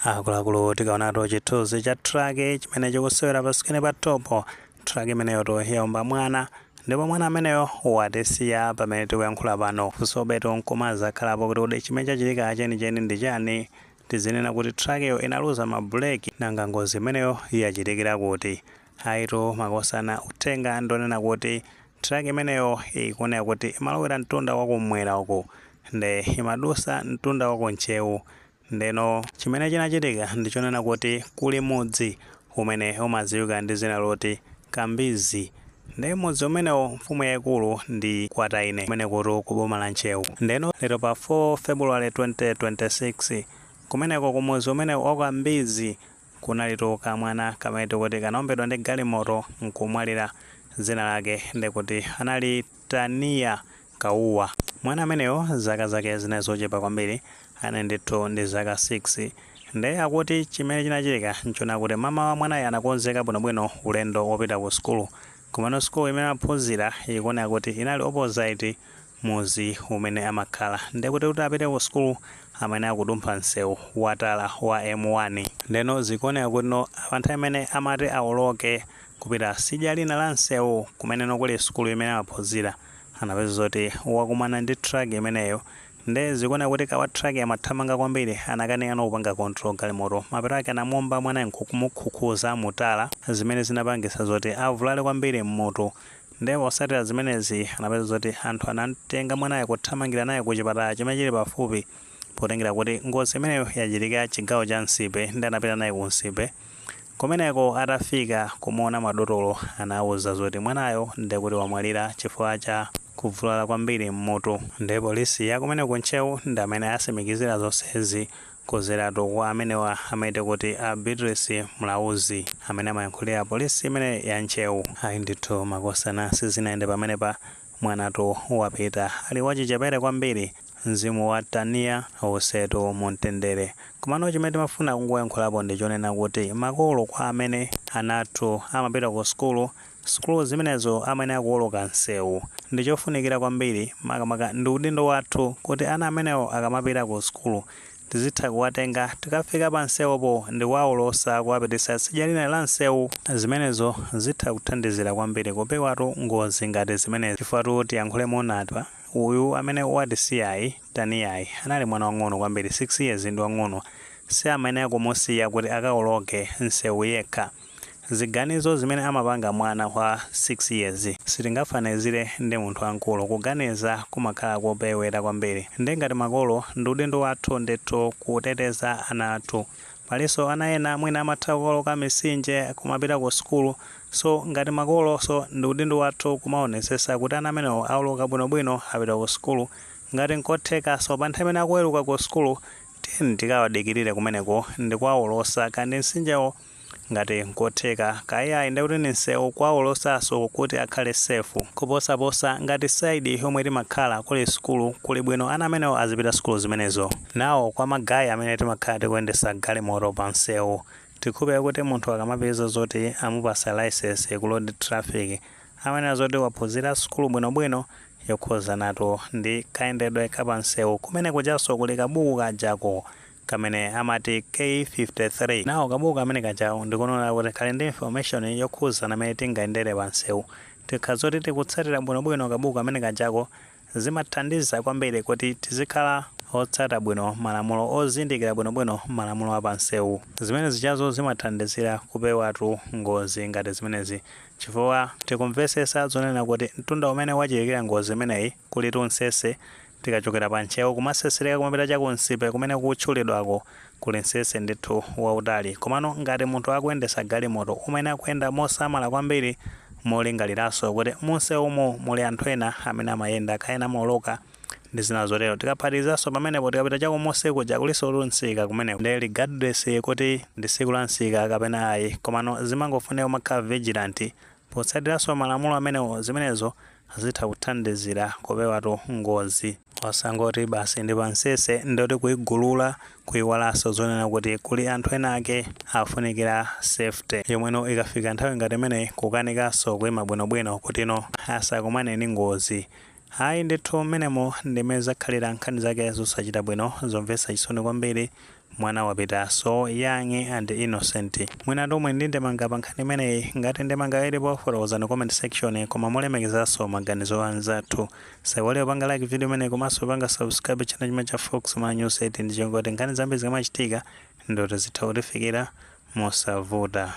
akuluakulu tikaonato chithunzi cha truck chimene chikusewera pasikeni pa topo. Truck imeneyoto yaomba mwana ndipo mwana ameneyo watisiya pamene tikuyankhula pano. Fusobeto nkomazi akhalapo kuti kodi chimene chachitika chenicheni ndi chani. Tizinena kuti truck-iyo inaluza mabuleki nanga ngozi imeneyo yachitikira kuti. Aito makosana uthenga ndonena kuti truck imeneyo ikuoneka kuti imalowera mtunda wakumwera uko nde imadusa mtunda wakunchewu. Ndeno chimene chinachitika ndichonena kuti kuli mudzi umene umadziwika ndi zina loti Kambizi. Ndi mudzi umenewo mfumu yaikulu ndi Kwataine kumene kuti kuboma la Nchewu. Ndeno lero pa 4 February 2026 kumeneko kumudzi umene wa Kambizi kunalito kamwana kamene kuti kanaombedwa ndi galimoto nkumwalira zina lake ndikuti anali Tania Kauwa. Mwana ameneyo zaka zake zinayi zochepa kwambiri anendithu ndi zaka 6. Nde akuti chimene chinachitika nchona kuti mama wa mwanayo anakonzeka bwinobwino ulendo wopita ku skulu. Kumano skulu imene aphunzira ikuoneka kuti inali opposite muzi umene amakhala. Ndekuti kuti apite ku skulu amene akudumpha msewu watala wa M1. Ndeno zikuoneka kuti no anthu amene amati awoloke kupita sidya lina la msewu kumene kuli skulu imene amaphunzira anapeza zoti wakumana ndi truck imeneyo. Nde zikuoneka kuti kawa truck amathamanga kwambiri anakanika kupanga control galimoto. Mapeto ake anamomba mwanayo nkukumukhukhuza mutala zimene zinapangisa zoti avulale kwambiri mmutu. Nde posatira zimenezi anapeza zoti anthu anatenga mwanayo kuthamangira naye ku chipatala chimene chili pafupi potengera kuti ngozi imeneyo yachitika chigawo cha Nsipe. Ndi anapita naye ku Nsipe. Kumeneko atafika kumuona madotolo anawuza zoti mwanayo ndekuti wamwalira chifukwa cha kuvulala kwambiri mmutu. Ndi polisi ya kumene ku Nchewu ndi amene asimikizira zonsezi kuzeratu kwa amenewa amaite kuti a Beatrice Mlauzi amene amayankhulira polisi imene ya Nchewu. Ayi ndithu makosana sizinaende pamene pa mwanatu wapita ali wachichepere kwambiri mzimu wa Tania usetu mumtendere. Kumano chimene timafuna kungoyankhulapo ndichonena kuti makolo kwa amene anathu amapita ku skulu zimenezo amene akuwoloka msewu ndichofunikira kwambiri makamaka ndi udindo wathu kuti ana amenewo akamapita ku skulu tizitha kuwatenga tikafika pa msewupo ndi kuwawolosa kuwapitisa sidya lina la msewu. Zimenezo zitha kuthandizira kwambiri kupewatu ngozi ngati zimenezi. Chifukwa tiyankhulemo natwa uyu amene watisiyayi Taniyayi anali mwana wang'ono kwambiri 6 years ndi wang'ono si amene akumusiya kuti akawoloke msewu yekha. Ziganizo zimene amapanga mwana wa 6 years sitingafanizire ndi munthu wankulu. Kuganiza kumakhala kopewera kwambiri. Ndi ngati makolo ndi udindo wathu ndithu kuteteza ana athu. Palinso ana ena mwina amatha kuwoloka misinje kumapita ku skulu. So ngati makolo so ndi udindo wathu kumaonesesa kuti ana amenewo awoloka bwinobwino apita ku skulu. Ngati nkotheka so pa nthawi imene akuweruka ku skulu tikawadikirire kumeneko ndi kuwawolosa kandi msinjewo ngati nkotheka kaya inde kuti ninsewu kuwawolosaso kuti akhale safe kuposaposa ngati side yomwe timakhala kuli skulu kuli bwino ana amenewo azipita skulu zimenezo. Nawo kwa magayi amene timakhala tikuyendesa galimoto pa msewu tikhupe kuti munthu akamapeza zoti amupasa license kulodi traffic amene zoti waphunzira skulu bwinobwino yokhoza nato ndi kayendedwe kapa msewu kumene kujaso kuli kabuku kajako kamene amati K53. Nawo kabuku kamene kajawo ndikunena kuti kali ndi information yokhuza amene tingayendere pa msewu. Tikha zoti tikutsatira bwinobwino kabuku kamene kajako zimathandiza kwambiri kuti tizikhala otsata bwino malamulo ozindikira bwinobwino malamulo apa msewu. Zimene zichazo zimathandizira kupewatu ngozi ngati zimenezi chifukwa tikumvesesa zonena kuti mtunda umene wachitikira ngozi imeneyi kuli tunsese tikachokera pa Nchewu kumasesereka kumapita cha ku Nsipe kumene kutchulidwako kuli nsese ndithu wautali. Komano ngati munthu akuyendesa galimoto umene akuyenda mosamala kwambiri molingaliranso kuti munsewumo muli anthu ena amene amayenda kayena mawoloka ndi zina zotero. Tikaphatirizanso pamenepo tikapita chako mosiku chakuliso lunsika kumeneko ndi regardless kuti ndi siku la nsika kapena ayi komano zimangofunika umakhala vigilant potsatiranso malamulo amenewo. Zimenezo zitha kuthandizira kupewatu ngozi osangoti basi ndi pansese ndoti kuigulula kuiwalaso zonena kuti kuli anthu ena ake afunikira safety yomweno ikafika nthawi ngati imene kukanikanso kuima bwinobwino kutino asakumane ndi ngozi. Hayi ndithu mmenemo ndimene zakhalira nkhani zake zosachita bwino zomvetsa chisoni kwambiri mwana wapita so young and innocent. Mwina ndomwe ndindemanga pa nkhani imeneyi ngati ndemanga ilipo fotokoza mu comment section koma mulemekezanso maganizo anzathu. Musaiwale kupanga like video imeneyi komanso kupanga subscribe channel chimene cha Fox Ma News 8 ndi chongoti nkhani zambiri zikamachitika ndoto zitha kutifikira mosavuta.